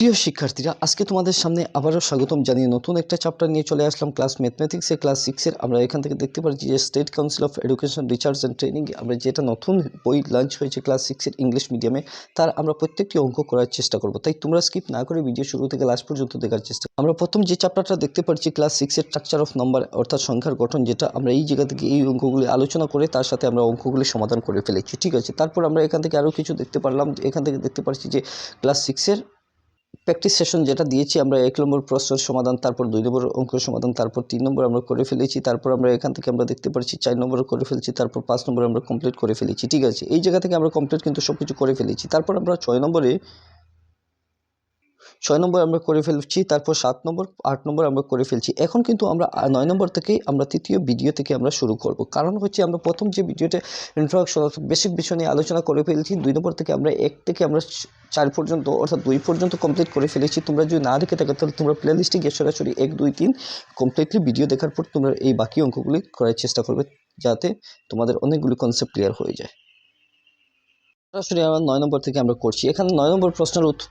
প্রিয় শিক্ষার্থীরা, আজকে তোমাদের সামনে আবারও স্বাগতম জানিয়ে নতুন একটা চ্যাপ্টার নিয়ে চলে আসলাম ক্লাস ম্যাথমেটিক্সে ক্লাস 6-এর। আমরা এখান থেকে দেখতে পাচ্ছি যে state council of education research and training আমরা যেটা নতুন বই লঞ্চ হয়েছে ক্লাস 6-এর ইংলিশ মিডিয়ামে, তার আমরা প্রত্যেকটি অঙ্ক করার চেষ্টা করব। তাই তোমরা স্কিপ না করে ভিডিও শুরু থেকে লাস্ট পর্যন্ত দেখার চেষ্টা। আমরা প্রথম যে চ্যাপ্টারটা দেখতে পাচ্ছি ক্লাস 6-এর স্ট্রাকচার অফ নাম্বার অর্থাৎ সংখ্যার গঠন, যেটা আমরা এই জায়গা থেকে এই অঙ্কগুলি আলোচনা করে তার সাথে আমরা অঙ্কগুলি সমাধান করে ফেলেছি। ঠিক আছে, তারপর আমরা এখান থেকে আরও কিছু দেখতে পারলাম। এখান থেকে দেখতে পাচ্ছি যে ক্লাস 6-এর প্র্যাকটিস সেশন যেটা দিয়েছি আমরা 1 নম্বর প্রশ্নের সমাধান, তারপর 2 নম্বর অঙ্কের সমাধান, তারপর 3 নম্বর আমরা করে ফেলেছি, তারপর আমরা এখান থেকে আমরা দেখতে পাচ্ছি 4 নম্বর করে ফেলেছি, তারপর 5 নম্বর আমরা কমপ্লিট করে ফেলেছি। ঠিক আছে, এই জায়গা থেকে আমরা কমপ্লিট কিন্তু সব কিছু করে ফেলেছি। তারপর আমরা 6 নম্বর আমরা করে ফেলছি, তারপর 7 নম্বর 8 নম্বর আমরা করে ফেলছি। এখন কিন্তু আমরা 9 নম্বর থেকেই আমরা তৃতীয় ভিডিও থেকে আমরা শুরু করব। কারণ হচ্ছে আমরা প্রথম যে ভিডিওতে ইন্ট্রোডাকশন অর্থাৎ বেসিক বিষয় নিয়ে আলোচনা করে ফেলেছি। 2 নম্বর থেকে আমরা 1 থেকে আমরা 4 পর্যন্ত অর্থাৎ 2 পর্যন্ত কমপ্লিট করে ফেলেছি। তোমরা যদি না দেখে থাকো তাহলে তোমরা প্লেলিস্টে গিয়ে সরাসরি 1 2 3 কমপ্লিটলি ভিডিও দেখার পর তোমরা এই বাকি অঙ্কগুলি করার চেষ্টা করবে, যাতে তোমাদের অনেকগুলি কনসেপ্ট ক্লিয়ার হয়ে যায়। সরাসরি আমার 9 নম্বর থেকে আমরা করছি। এখানে 9 নম্বর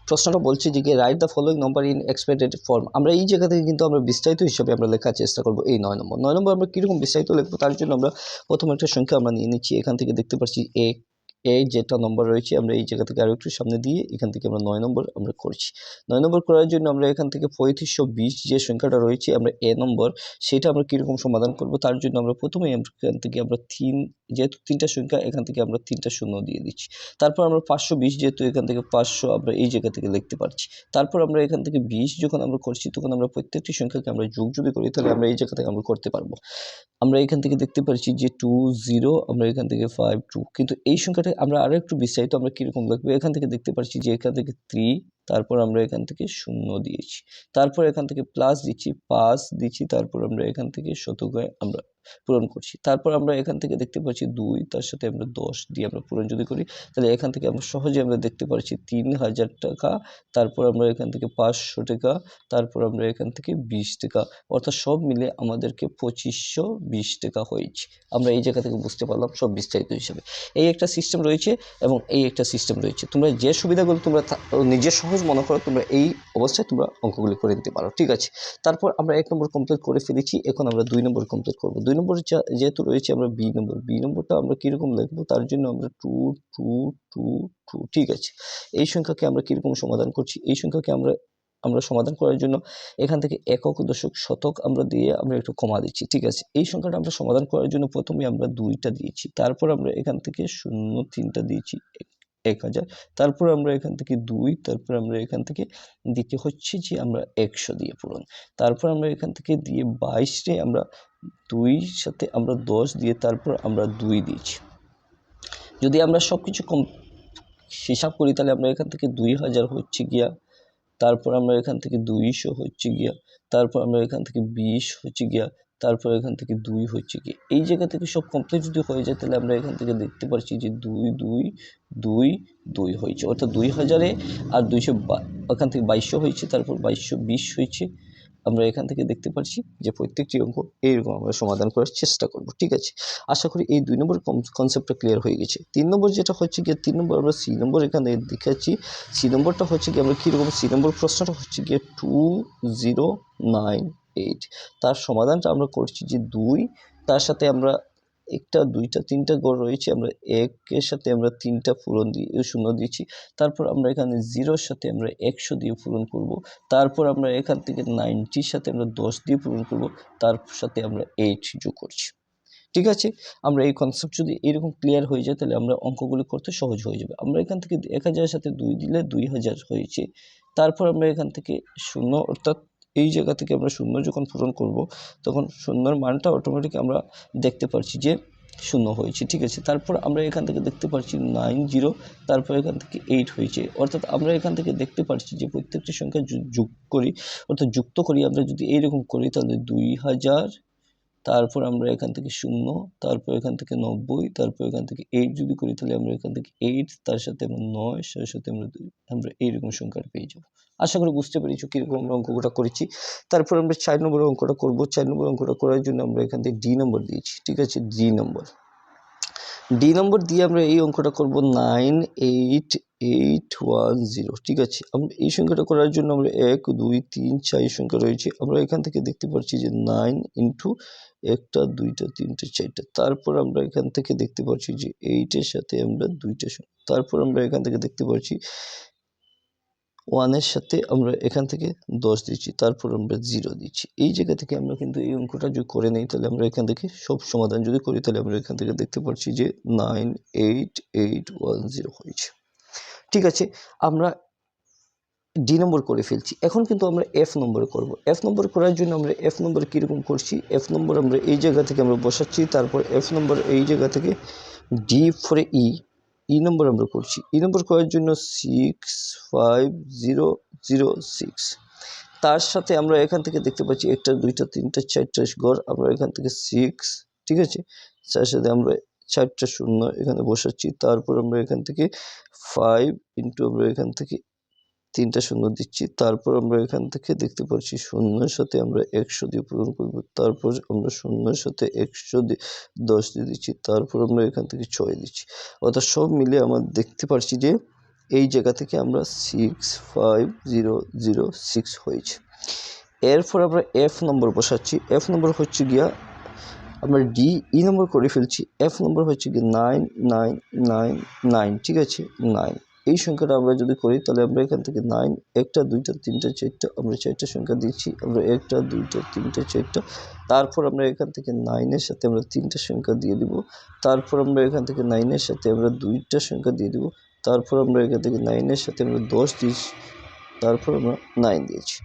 প্রশ্নটা বলছে যে write the following number in expected form. আমরা এই জায়গা থেকে কিন্তু আমরা বিস্তারিত হিসাবে আমরা লেখার চেষ্টা করব এই 9 নম্বর আমরা কীরকম বিস্তারিত লিখবো তার জন্য আমরা প্রথম একটা সংখ্যা আমরা নিয়ে নিচ্ছি। এখান থেকে দেখতে পাচ্ছি এই যেটা নম্বর রয়েছে আমরা এই জায়গা থেকে আরও একটু সামনে দিয়ে এখান থেকে আমরা 9 নম্বর আমরা করছি। 9 নম্বর করার জন্য আমরা এখান থেকে 3520 যে সংখ্যাটা রয়েছে আমরা এ নম্বর, সেটা আমরা কীরকম সমাধান করব তার জন্য আমরা প্রথমেই এখান থেকে আমরা যেহেতু 3টা সংখ্যা এখান থেকে আমরা 3টা শূন্য দিয়ে দিচ্ছি। তারপর আমরা 520 যেহেতু এখান থেকে 500 আমরা এই জায়গা থেকে লিখতে পারছি। তারপর আমরা এখান থেকে 20 যখন আমরা করছি তখন আমরা প্রত্যেকটি সংখ্যাকে আমরা যোগ যদি করি তাহলে আমরা এই জায়গা থেকে আমরা করতে পারবো। আমরা এখান থেকে দেখতে পাচ্ছি যে 20 আমরা এখান থেকে 52, কিন্তু এই সংখ্যাটা আমরা আরও একটু বিস্তারিত আমরা কীরকম লিখবো এখান থেকে দেখতে পাচ্ছি যে এখান থেকে 3, তারপর আমরা এখান থেকে 0 দিয়েছি, তারপর এখান থেকে প্লাস দিচ্ছি 5 দিচ্ছি, তারপর আমরা এখান থেকে শতকরায় আমরা পূরণ করছি। তারপর আমরা এখান থেকে দেখতে পাচ্ছি 2, তার সাথে আমরা 10 দিয়ে আমরা পূরণ যদি করি তাহলে এখান থেকে আমরা সহজে আমরা দেখতে পাচ্ছি 3000 টাকা, তারপর আমরা এখান থেকে 500 টাকা, তারপর আমরা এখান থেকে 20 টাকা, অর্থাৎ সব মিলে আমাদেরকে 2520 টাকা হয়েছে। আমরা এই জায়গা থেকে বুঝতে পারলাম সব বিস্তারিত হিসেবে। এই একটা সিস্টেম রয়েছে এবং এই একটা সিস্টেম রয়েছে। তোমরা যে সুবিধাগুলো তোমরা নিজের সহজ মনে করো তোমরা এই অবস্থায় তোমরা অঙ্কগুলি করে নিতে পারো। ঠিক আছে, তারপর আমরা 1 নম্বর কমপ্লিট করে ফেলেছি। এখন আমরা 2 নম্বর কমপ্লিট করব। 2 নম্বর যেহেতু রয়েছে আমরা বি নম্বরটা আমরা কীরকম লিখবো তার জন্য আমরা 2 2 2 2। ঠিক আছে, এই সংখ্যাকে আমরা কীরকম সমাধান করছি, এই সংখ্যাকে আমরা সমাধান করার জন্য এখান থেকে একক, দশক, শতক আমরা দিয়ে আমরা একটু কমা দিচ্ছি। ঠিক আছে, এই সংখ্যাটা আমরা সমাধান করার জন্য প্রথমে আমরা 2টা দিয়েছি, তারপর আমরা এখান থেকে 0 3টা দিয়েছি 1000, তারপর আমরা এখান থেকে 2, তারপর আমরা এখান থেকে দিতে হচ্ছে যে আমরা 100 দিয়ে পূরণ, তারপর আমরা এখান থেকে দিয়ে 22 আমরা 2 সাথে আমরা 10 দিয়ে তারপর আমরা 2 দিয়েছি। যদি আমরা সব কিছু হিসাব করি তাহলে আমরা এখান থেকে 2000 হচ্ছে গিয়া, তারপর আমরা এখান থেকে 200 হচ্ছে গিয়া, তারপর আমরা এখান থেকে 20 হচ্ছে গিয়া, তারপর এখান থেকে 2 হচ্ছে গিয়ে এই জায়গা থেকে সব কমপ্লিট যদি হয়ে যায় তাহলে আমরা এখান থেকে দেখতে পাচ্ছি যে 2 2 2 2 হয়েছে, অর্থাৎ 2000 আর 200 এখান থেকে 2200 হয়েছে, তারপর 2220 হয়েছে। আমরা এখান থেকে দেখতে পাচ্ছি যে প্রত্যেকটি অঙ্ক এইরকম আমরা সমাধান করার চেষ্টা করব। ঠিক আছে, আশা করি এই 2 নম্বর কনসেপ্টটা ক্লিয়ার হয়ে গেছে। 3 নম্বর যেটা হচ্ছে গিয়ে 3 নম্বর আমরা সি নম্বর এখানে দেখাচ্ছি। সি নম্বরটা হচ্ছে গিয়ে আমরা কীরকম, সি নম্বর প্রশ্নটা হচ্ছে গিয়ে 2098, তার সমাধানটা আমরা করছি যে 2, তার সাথে আমরা 1টা 2টা 3টা গড় রয়েছে, আমরা 1-এর সাথে আমরা 3টা পূরণ দিয়ে 0 দিয়েছি, তারপর আমরা এখানে 0-এর সাথে আমরা 100 দিয়ে পূরণ করব, তারপর আমরা এখান থেকে 90-র সাথে আমরা 10 দিয়ে পূরণ করব, তার সাথে আমরা 8 যোগ করছি। ঠিক আছে, আমরা এই কনসেপ্ট যদি এরকম ক্লিয়ার হয়ে যায় তাহলে আমরা অঙ্কগুলি করতে সহজ হয়ে যাবে। আমরা এখান থেকে 1000-এর সাথে 2 দিলে 2000 হয়েছে, তারপর আমরা এখান থেকে 0, অর্থাৎ এই জায়গা থেকে আমরা 0 যখন পূরণ করব তখন 0-এর মানটা অটোমেটিক আমরা দেখতে পাচ্ছি যে 0 হয়েছে। ঠিক আছে, তারপর আমরা এখান থেকে দেখতে পাচ্ছি 90, তারপর এখান থেকে 8 হয়েছে, অর্থাৎ আমরা এখান থেকে দেখতে পাচ্ছি যে প্রত্যেকটি সংখ্যা যোগ করি, অর্থাৎ যুক্ত করি আমরা যদি এইরকম করি তাহলে 2000, তারপর আমরা এখান থেকে 0, তারপর এখান থেকে 90, তারপর এখান থেকে 8 যদি করি তাহলে আমরা এখান থেকে 8, তার সাথে আমরা 9, তার সাথে আমরা 2, আমরা এইরকম সংখ্যাটা পেয়ে যাব। আশা করি বুঝতে পেরেছো কীরকম আমরা অঙ্কটা করেছি। তারপর আমরা 4 নম্বরের অঙ্কটা করব। 4 নম্বর অঙ্কটা করার জন্য আমরা এখান থেকে ডি নম্বর দিয়েছি। ঠিক আছে, ডি নম্বর ডি নম্বর দিয়ে আমরা এই অঙ্কটা করব 98810। ঠিক আছে, আমরা এই সংখ্যাটা করার জন্য আমরা 1 2 3 4 সংখ্যা রয়েছে, আমরা এখান থেকে দেখতে পাচ্ছি যে 9 ইন্টু একটা দুইটা তিনটে চারটা, তারপর আমরা এখান থেকে দেখতে পাচ্ছি যে 8 এর সাথে আমরা দুইটা সংখ্যা, তারপর আমরা এখান থেকে দেখতে পাচ্ছি 1 এর সাথে আমরা এখান থেকে 10 দিচ্ছি, তারপর আমরা 0 দিচ্ছি। এই জায়গা থেকে আমরা কিন্তু এই অঙ্কটা যদি করে নেই তাহলে আমরা এখান থেকে সব সমাধান যদি করি তাহলে আমরা এখান থেকে দেখতে পাচ্ছি যে 98810 হয়েছে। ঠিক আছে, আমরা ডি নম্বর করে ফেলছি। এখন কিন্তু আমরা এফ নম্বর করব। এফ নম্বর করার জন্য আমরা এফ নম্বর কীরকম করছি, এফ নম্বর আমরা এই জায়গা থেকে আমরা বসাচ্ছি, তারপর এফ নম্বর এই জায়গা থেকে ডি ফরে ই নম্বর আমরা করছি। ই নম্বর করার জন্য 65006, তার সাথে আমরা এখান থেকে দেখতে পাচ্ছি একটা দুইটা তিনটা চারটা ঘর, আমরা এখান থেকে 6, ঠিক আছে, তার সাথে আমরা 4টা শূন্য এখানে বসাচ্ছি, তারপর আমরা এখান থেকে 5 ইন্টু আমরা এখান থেকে 3টা শূন্য দিচ্ছি, তারপর আমরা এখান থেকে দেখতে পাচ্ছি শূন্যের সাথে আমরা 100 দিয়ে পূরণ করব, তারপর আমরা শূন্যের সাথে 100 দিয়ে 10 দিয়ে দিচ্ছি, তারপর আমরা এখান থেকে 6 দিচ্ছি, অর্থাৎ সব মিলে আমরা দেখতে পাচ্ছি যে এই জায়গা থেকে আমরা 65006 হয়েছে। এরপর আমরা এফ নম্বর বসাচ্ছি। এফ নম্বর হচ্ছে গিয়া আমরা ডি ই নম্বর করে ফেলছি, এফ নম্বর হচ্ছে কি 9999, ঠিক আছে, 9। এই সংখ্যাটা আমরা যদি করি তাহলে আমরা এখান থেকে 9 একটা দুইটা তিনটা চারটা, আমরা 4টা সংখ্যা দিচ্ছি, আমরা একটা দুইটা তিনটা চারটা, তারপর আমরা এখান থেকে 9-এর সাথে আমরা 3টা সংখ্যা দিয়ে দিব, তারপর আমরা এখান থেকে 9-এর সাথে আমরা 2টা সংখ্যা দিয়ে দিব, তারপর আমরা এখান থেকে 9-এর সাথে আমরা 10 দিচ্ছি, তারপর আমরা 9 দিয়েছি।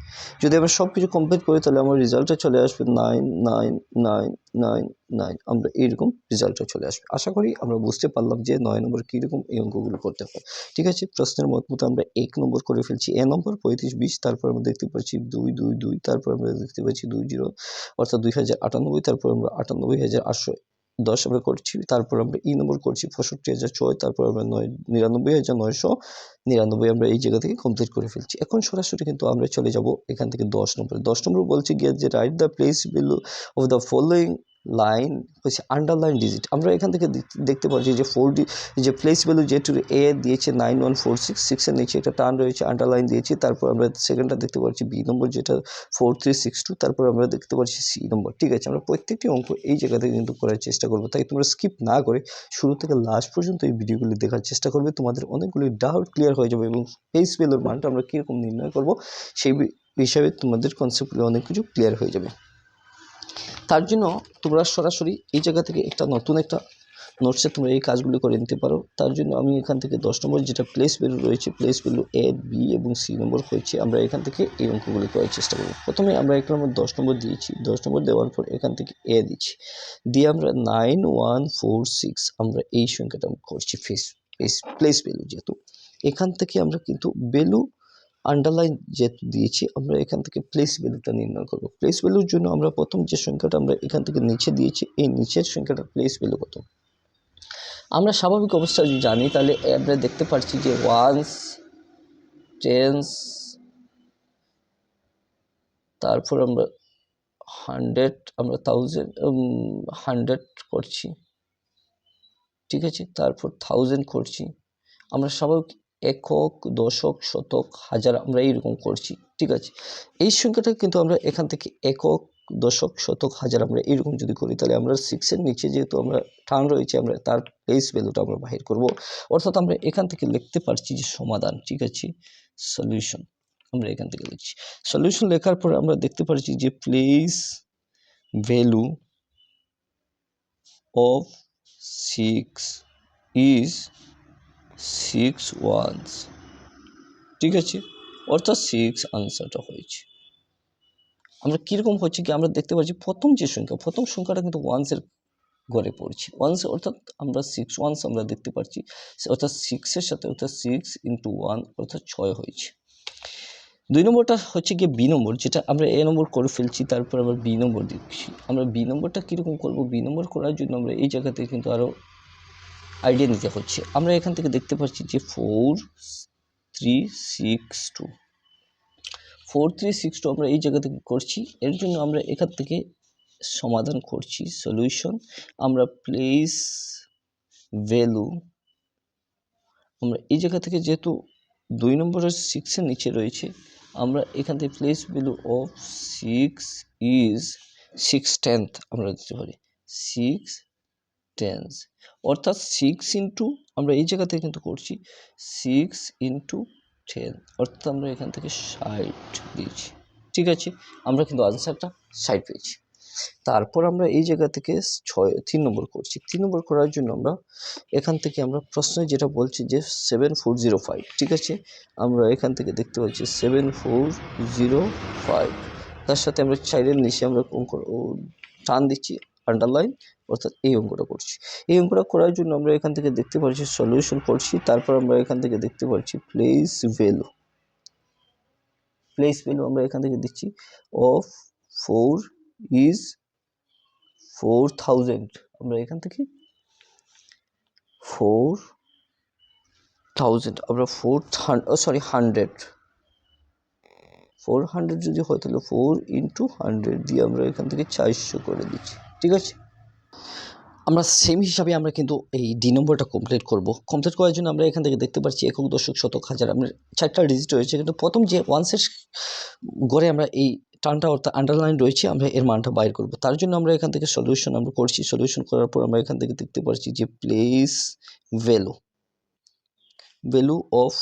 যদি আমরা সব কিছু কমপ্লিট করি তাহলে আমার রেজাল্টটা চলে আসবে 99999, আমরা এইরকম রেজাল্টটা চলে আসবে। আশা করি আমরা বুঝতে পারলাম যে 9 নম্বর কীরকম এই অঙ্কগুলো করতে হয়। ঠিক আছে, প্রশ্নের মতো আমরা 1 নম্বর করে ফেলছি, এ নম্বর 3520, তারপর আমরা দেখতে পাচ্ছি 222, তারপর আমরা দেখতে পাচ্ছি 20 অর্থাৎ 2098, তারপর আমরা 98,810 আমরা করছি, তারপর আমরা ই নম্বর করছি 65,006, তারপর আমরা 99,999 আমরা এই জায়গা থেকে কমপ্লিট করে ফেলছি। এখন সরাসরি কিন্তু আমরা চলে যাব এখান থেকে 10 নম্বরে। 10 নম্বর বলছে গিয়ে যে write the place below of the following line হচ্ছে আন্ডারলাইন ডিজিট। আমরা এখান থেকে দেখতে পাচ্ছি যে যে প্লেস ভ্যালু যেহেতু এ দিয়েছে 9146, 6 এর নিচে একটা টার্ন রয়েছে, আন্ডারলাইন দিয়েছি, তারপর আমরা সেকেন্ডটা দেখতে পাচ্ছি বি নম্বর যেটা 4362, তারপর আমরা দেখতে পাচ্ছি সি নম্বর। ঠিক আছে, আমরা প্রত্যেকটি অঙ্ক এই জায়গা থেকে কিন্তু করার চেষ্টা করবো, তাই তোমরা স্কিপ না করে শুরু থেকে লাস্ট পর্যন্ত এই ভিডিওগুলি দেখার চেষ্টা করবে, তোমাদের অনেকগুলি ডাউট ক্লিয়ার হয়ে যাবে এবং প্লেস ভ্যালুর মানটা আমরা কীরকম নির্ণয় করব সেই হিসাবে তোমাদের কনসেপ্টগুলো অনেক কিছু ক্লিয়ার হয়ে যাবে। তার জন্য তোমরা সরাসরি এই জায়গা থেকে নতুন একটা নোটসে তোমরা এই কাজগুলি করে নিতে পারো। তার জন্য আমি এখান থেকে 10 নম্বর যেটা প্লেস ভ্যালু রয়েছে, প্লেস ভ্যালু এ, বি এবং সি নম্বর হয়েছে, আমরা এখান থেকে এই অঙ্কগুলি করার চেষ্টা করব। প্রথমে আমরা এক নম্বর 10 নম্বর দিয়েছি, 10 নম্বর দেওয়ার পর এখান থেকে এ দিচ্ছি, দিয়ে আমরা 9146 আমরা এই সংখ্যাটা করছি প্লেস ভ্যালু, যেহেতু এখান থেকে আমরা কিন্তু ভ্যালু আন্ডারলাইন যেহেতু দিয়েছি, আমরা এখান থেকে প্লেস ভ্যালুটা নির্ণয় করব। প্লেস ভ্যালুর জন্য আমরা প্রথম যে সংখ্যাটা আমরা এখান থেকে নিচে দিয়েছি, এই নিচের সংখ্যাটার প্লেস ভ্যালু কত আমরা স্বাভাবিক অবস্থায় যদি জানি তাহলে আমরা দেখতে পাচ্ছি যে ওয়ান্স, টেন্স, তারপর আমরা 100, আমরা 1000, 100 করছি, ঠিক আছে, তারপর 1000 করছি, আমরা স্বাভাবিক একক, দশক, শতক, হাজার আমরা এইরকম করছি। ঠিক আছে, এই সংখ্যাটা কিন্তু আমরা এখান থেকে একক, দশক, শতক, হাজার আমরা এইরকম যদি করি তাহলে আমরা 6-এর নিচে যেহেতু আমরা টার্ন রয়েছে, আমরা তার প্লেস ভ্যালুটা আমরা বাহির করব, অর্থাৎ আমরা এখান থেকে লিখতে পারছি যে সমাধান। ঠিক আছে, সলিউশন আমরা এখান থেকে লিখছি। সলিউশন লেখার পর আমরা দেখতে পাচ্ছি যে place value of 6 is 6 ones, ঠিক আছে, অর্থাৎ 6 আনসারটা হয়েছে। আমরা কীরকম হচ্ছে কি আমরা দেখতে পাচ্ছি প্রথম সংখ্যাটা কিন্তু ওয়ান্সের ঘরে পড়ছি, ওয়ান্স অর্থাৎ আমরা 6 ওয়ান্স আমরা দেখতে পাচ্ছি, অর্থাৎ 6-এর সাথে অর্থাৎ 6 ইন্টু 1 অর্থাৎ 6 হয়েছে। 2 নম্বরটা হচ্ছে গিয়ে বি নম্বর, যেটা আমরা এ নম্বর করে ফেলছি, তারপর আবার বি নম্বর দিচ্ছি। আমরা বি নম্বরটা কীরকম করব, বি নম্বর করার জন্য আমরা এই জায়গাতে কিন্তু আরও আইডিয়া নিতে হচ্ছে। আমরা এখান থেকে দেখতে পাচ্ছি যে 4362 আমরা এই জায়গা থেকে করছি, এর জন্য আমরা এখান থেকে সমাধান করছি। সলিউশন আমরা প্লেস ভ্যালু আমরা এই জায়গা থেকে যেহেতু 2 নম্বরের 6-এর নিচে রয়েছে, আমরা এখান থেকে প্লেস ভ্যালু অফ 6 ইজ 6/10 আমরা দিতে পারি 6/10, অর্থাৎ 6 ইন্টু আমরা এই জায়গা থেকে কিন্তু করছি 6 ইন্টু 10, অর্থাৎ আমরা এখান থেকে 60 দিয়েছি। ঠিক আছে, আমরা কিন্তু আনসারটা 60 পেয়েছি। তারপর আমরা এই জায়গা থেকে 3 নম্বর করছি। 3 নম্বর করার জন্য আমরা এখান থেকে আমরা প্রশ্নে যেটা বলছি যে 7405, ঠিক আছে, আমরা এখান থেকে দেখতে পাচ্ছি 7405, তার সাথে আমরা 4-এর নিচে আমরা অঙ্ক টান দিচ্ছি আন্ডারলাইন, অর্থাৎ এই অঙ্কটা করছি। এই অঙ্কটা করার জন্য আমরা এখান থেকে দেখতে পাচ্ছি সলিউশন করছি। তারপর আমরা এখান থেকে দেখতে পাচ্ছি প্লেস ভ্যালু আমরা এখান থেকে দিচ্ছি অফ 4 ইজ 4000, আমরা এখান থেকে 4000 আমরা 400 যদি হয় তাহলে 4 ইন্টু 100 দিয়ে আমরা এখান থেকে 400 করে দিচ্ছি। ঠিক আছে, আমরা সেম হিসাবে আমরা কিন্তু এই ডি নম্বরটা কমপ্লিট করার জন্য আমরা এখান থেকে দেখতে পাচ্ছি একক, দশক, শতক, হাজার, আমরা 4টা ডিজিট রয়েছে, কিন্তু প্রথম যে ওয়ান্সের গড়ে আমরা এই টার্মটা অর্থাৎ আন্ডারলাইন রয়েছে, আমরা এর মানটা বাইর করব। তার জন্য আমরা এখান থেকে সলিউশন আমরা করছি। সলিউশন করার পর আমরা এখান থেকে দেখতে পাচ্ছি যে প্লেস ভ্যালু অফ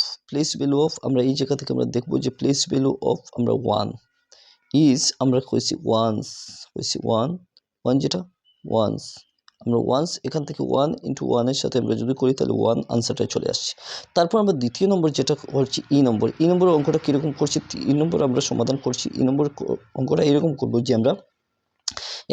আমরা এই জায়গা থেকে আমরা দেখব যে প্লেস ভ্যালু অফ আমরা 1 ইজ আমরা কইছি ওয়ান যেটা ওয়ান্স, আমরা ওয়ান্স এখান থেকে 1 ইন্টু 1-এর সাথে আমরা যদি করি তাহলে 1 আনসারটা চলে আসছে। তারপর আমরা দ্বিতীয় নম্বর যেটা করছি ই নম্বর অঙ্কটা কীরকম করছি, ই নম্বর আমরা সমাধান করছি। ই নম্বর অঙ্কটা এরকম করব যে আমরা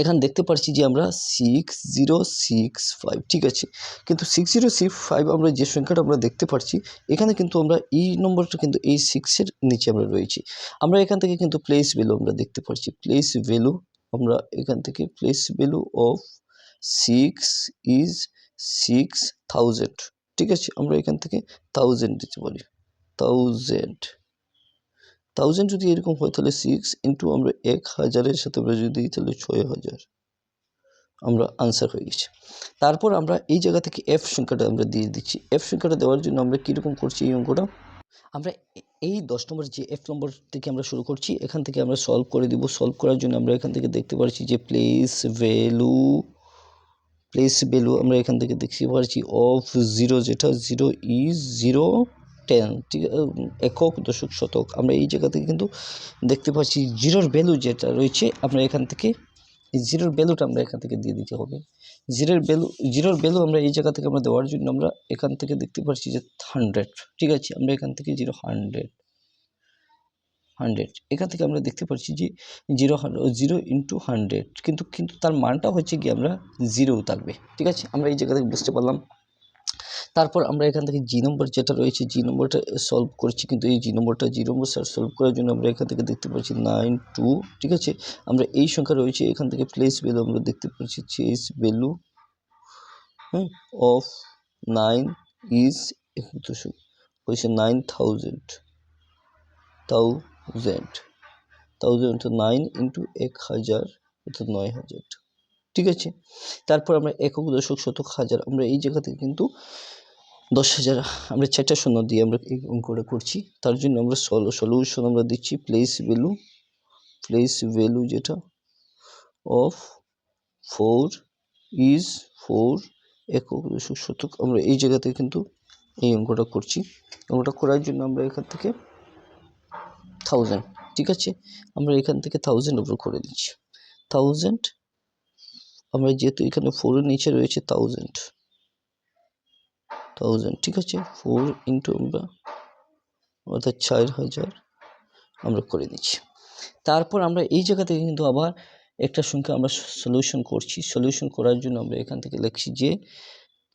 এখানে দেখতে পাচ্ছি যে আমরা 6065, ঠিক আছে, কিন্তু 6065 আমরা যে সংখ্যাটা আমরা দেখতে পাচ্ছি এখানে কিন্তু আমরা ই নম্বরটা কিন্তু এই 6-এর নিচে আমরা রয়েছি। আমরা এখান থেকে কিন্তু প্লেস ভ্যালু আমরা দেখতে পাচ্ছি। প্লেস ভ্যালু আমরা এখান থেকে প্লেস ভ্যালু অফ 6 ইজ 6000, ঠিক আছে, আমরা এখান থেকে 1000 দিতে পারি। 1000 যদি এরকম হয় তাহলে 6 ইন্টু আমরা 1000-এর সাথে আমরা যদি দিই তাহলে 6000, আমরা আনসার হয়ে গেছে। তারপর আমরা এই জায়গা থেকে এফ সংখ্যাটা আমরা দিয়ে দিচ্ছি। এফ সংখ্যাটা দেওয়ার জন্য আমরা কীরকম করছি এই অঙ্কটা, আমরা এই 10 নম্বর যে এফ নম্বর থেকে আমরা শুরু করছি, এখান থেকে আমরা সলভ করে দিব। সলভ করার জন্য আমরা এখান থেকে দেখতে পাচ্ছি যে প্লেস ভ্যালু আমরা এখান থেকে দেখতে পাচ্ছি অফ 0, যেটা 0 ইজ 010, ঠিক আছে, একক, দশক, শতক, আমরা এই জায়গা থেকে কিন্তু দেখতে পাচ্ছি জিরোর ভ্যালু যেটা রয়েছে আমরা এখান থেকে এই জিরোর ভ্যালুটা আমরা এখান থেকে দিয়ে দিতে হবে। জিরোর ভ্যালু আমরা এই জায়গা থেকে আমরা দেওয়ার জন্য আমরা এখান থেকে দেখতে পাচ্ছি যে 100, ঠিক আছে, আমরা এখান থেকে 100 এখান থেকে আমরা দেখতে পাচ্ছি যে 0 ইন্টু 100, কিন্তু তার মানটা হচ্ছে কি আমরা 0 থাকবে, ঠিক আছে, আমরা এই জায়গা থেকে বুঝতে পারলাম। তারপর আমরা এখান থেকে জি নম্বর যেটা রয়েছে জি নম্বরটা সলভ করছি, কিন্তু এই জি নম্বর সলভ করার জন্য আমরা এখান থেকে দেখতে পাচ্ছি 92, ঠিক আছে, আমরা এই সংখ্যা রয়েছে এখান থেকে প্লেস ভ্যালু আমরা দেখতে পাচ্ছি প্লেস ভ্যালু অফ 9 ইজ হয়েছে 9000 অর্থাৎ 9 ইন্টু 1000 অর্থাৎ 9000, ঠিক আছে। তারপর আমরা একক, দশক, শতক, হাজার, আমরা এই জায়গা থেকে কিন্তু 10,000 আমরা 4টা শূন্য দিয়ে আমরা এই অঙ্কটা করছি। তার জন্য আমরা সলিউশন আমরা দিচ্ছি প্লেস ভ্যালু যেটা অফ 4 ইজ 4 একক, দশক, শতক, আমরা এই জায়গা থেকে কিন্তু এই অঙ্কটা করছি। অঙ্কটা করার জন্য আমরা এখান থেকে 1000, ঠিক আছে, আমরা এখান থেকে 1000 উপর করে দিচ্ছি। 1000 আমরা যেহেতু এখানে 4-এর নিচে রয়েছে 1000, ঠিক আছে, 4 ইন্টু আমরা অর্থাৎ 4000 আমরা করে দিচ্ছি। তারপর আমরা এই জায়গা থেকে কিন্তু আবার একটা সংখ্যা আমরা সলিউশন করছি। সলিউশন করার জন্য আমরা এখান থেকে লিখছি যে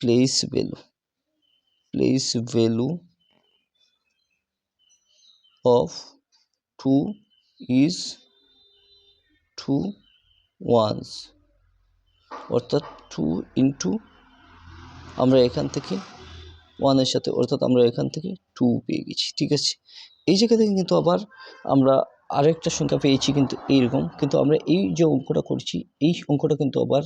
place value of 2 is 2 ones, অর্থাৎ 2 ইন্টু আমরা এখান থেকে 1-এর সাথে অর্থাৎ আমরা এখান থেকে 2 পেয়ে গেছি, ঠিক আছে। এই জায়গা থেকে কিন্তু আবার আমরা আরেকটা সংখ্যা পেয়েছি কিন্তু এইরকম, কিন্তু আমরা এই যে অঙ্কটা করছি এই অঙ্কটা কিন্তু আবার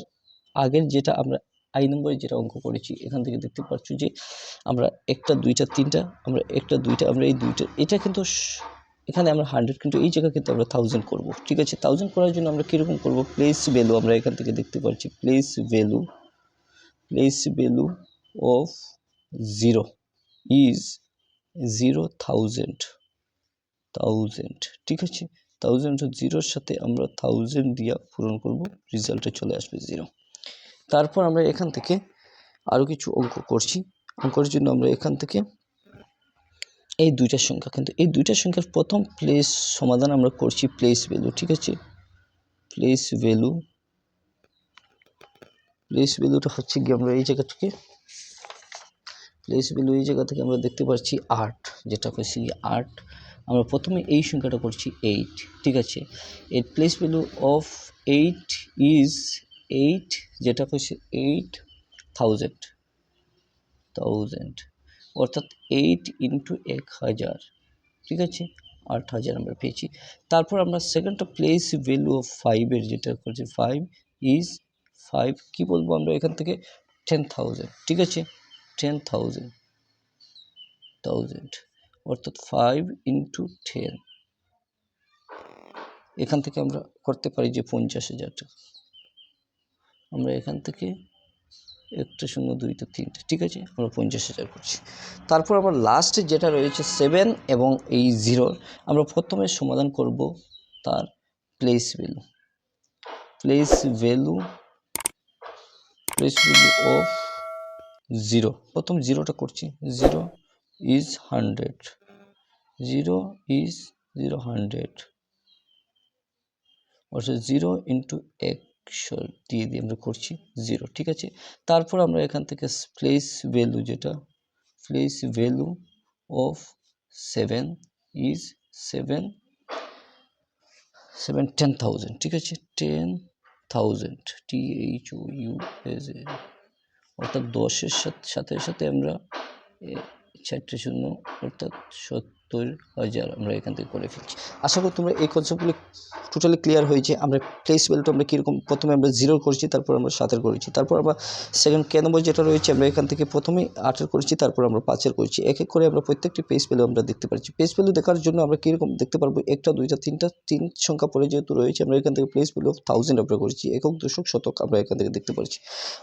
আগের যেটা আমরা আই নম্বরে যেটা অঙ্ক করেছি এখান থেকে দেখতে পাচ্ছ যে আমরা একটা দুইটা তিনটা আমরা একটা দুইটা আমরা এই দুইটা এটা কিন্তু এখানে আমরা 100 কিন্তু এই জায়গা কিন্তু আমরা 1000 করব। ঠিক আছে, 1000 করার জন্য আমরা কীরকম করব, প্লেস ভ্যালু আমরা এখান থেকে দেখতে পাচ্ছি প্লেস ভ্যালু অফ 0 ইজ 0,000 ঠিক আছে, 1000 জিরোর সাথে আমরা 1000 দিয়া পূরণ করব, রেজাল্টে চলে আসবে 0। তারপর আমরা এখান থেকে আরও কিছু অঙ্ক করছি। অঙ্কের জন্য আমরা এখান থেকে এই দুইটা সংখ্যা, কিন্তু এই দুইটা সংখ্যার প্রথম প্লেস সমাধান আমরা করছি প্লেস ভ্যালু। ঠিক আছে, প্লেস ভ্যালুটা হচ্ছে কি আমরা এই জায়গা থেকে আমরা দেখতে পাচ্ছি 8, যেটা হচ্ছে 8। আমরা প্রথমে এই সংখ্যাটা করছি 8। ঠিক আছে, এর প্লেস ভ্যালু অফ 8 ইজ 8, যেটা হচ্ছে 8000 অর্থাৎ 8 ইন্টু 1000। ঠিক আছে, 8000 আমরা পেয়েছি। তারপর আমরা সেকেন্ডটা প্লেস ভ্যালু অফ 5-এর যেটা করছি 5 ইজ 5 কি বলবো আমরা এখান থেকে 10,000। ঠিক আছে, 10,000 অর্থাৎ 5 ইন্টু 10, এখান থেকে আমরা করতে পারি যে 50,000 টাকা। আমরা এখান থেকে 1 0 2 3, ঠিক আছে, আমরা 50,000 করছি। তারপর আমার লাস্টে যেটা রয়েছে 7 এবং এই 0, আমরা প্রথমে সমাধান করব তার প্লেস ভ্যালু অফ 0। প্রথম 0টা করছি, 0 ইজ 100 অর্থাৎ 0 ইন্টু 100 দিয়ে আমরা করছি 0। ঠিক আছে, তারপর আমরা এখান থেকে প্লেস ভ্যালু অফ 7 ইজ 10,000। ঠিক আছে, 10,000 THOUSAND অর্থাৎ 10-এর সাথে আমরা 4টে শূন্য অর্থাৎ 70,000 আমরা এখান থেকে করে ফেলছি। আশা করি তোমরা এই কনসেপ্টগুলি টোটালি ক্লিয়ার হয়েছে। আমরা প্লেস ভ্যালুটা আমরা কীরকম, প্রথমে আমরা 0 করেছি, তারপর আমরা 7-এর করেছি, তারপর আমরা সেকেন্ড কে নম্বর যেটা রয়েছে আমরা এখান থেকে প্রথমে 8-এর করেছি, তারপর আমরা 5-এর করেছি। এক এক করে আমরা প্রত্যেকটি প্লেস ভ্যালু আমরা দেখতে পাচ্ছি। প্লেস ভ্যালু দেখার জন্য আমরা কীরকম দেখতে পারবো, একটা দুইটা তিনটা, 3 সংখ্যা পরে যেহেতু রয়েছে আমরা এখান থেকে প্লেস ভ্যালু অফ 1000 আমরা করেছি, একক দশক শতক আমরা এখান থেকে দেখতে পাচ্ছি।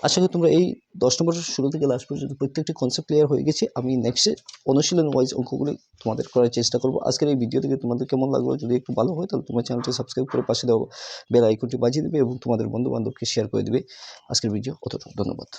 আশা করি তোমরা এই 10 নম্বরের শুরু থেকে লাস্ট পর্যন্ত প্রত্যেকটি কনসেপ্ট ক্লিয়ার হয়ে গেছে। আমি নেক্সটে অনুশীলন ওয়াইজ অঙ্কগুলি তোমাদের করার চেষ্টা করব। আজকের এই ভিডিও থেকে তোমাদের কেমন লাগলো, যদি একটু ভালো হয় তাহলে তোমার চ্যানেলটি সাবস্ক্রাইব করে পাশে দেওয়া বেল আইকনটি বাজিয়ে দেবে এবং তোমাদের বন্ধু বান্ধবকে শেয়ার করে দেবে। আজকের ভিডিও অতটুকু, ধন্যবাদ।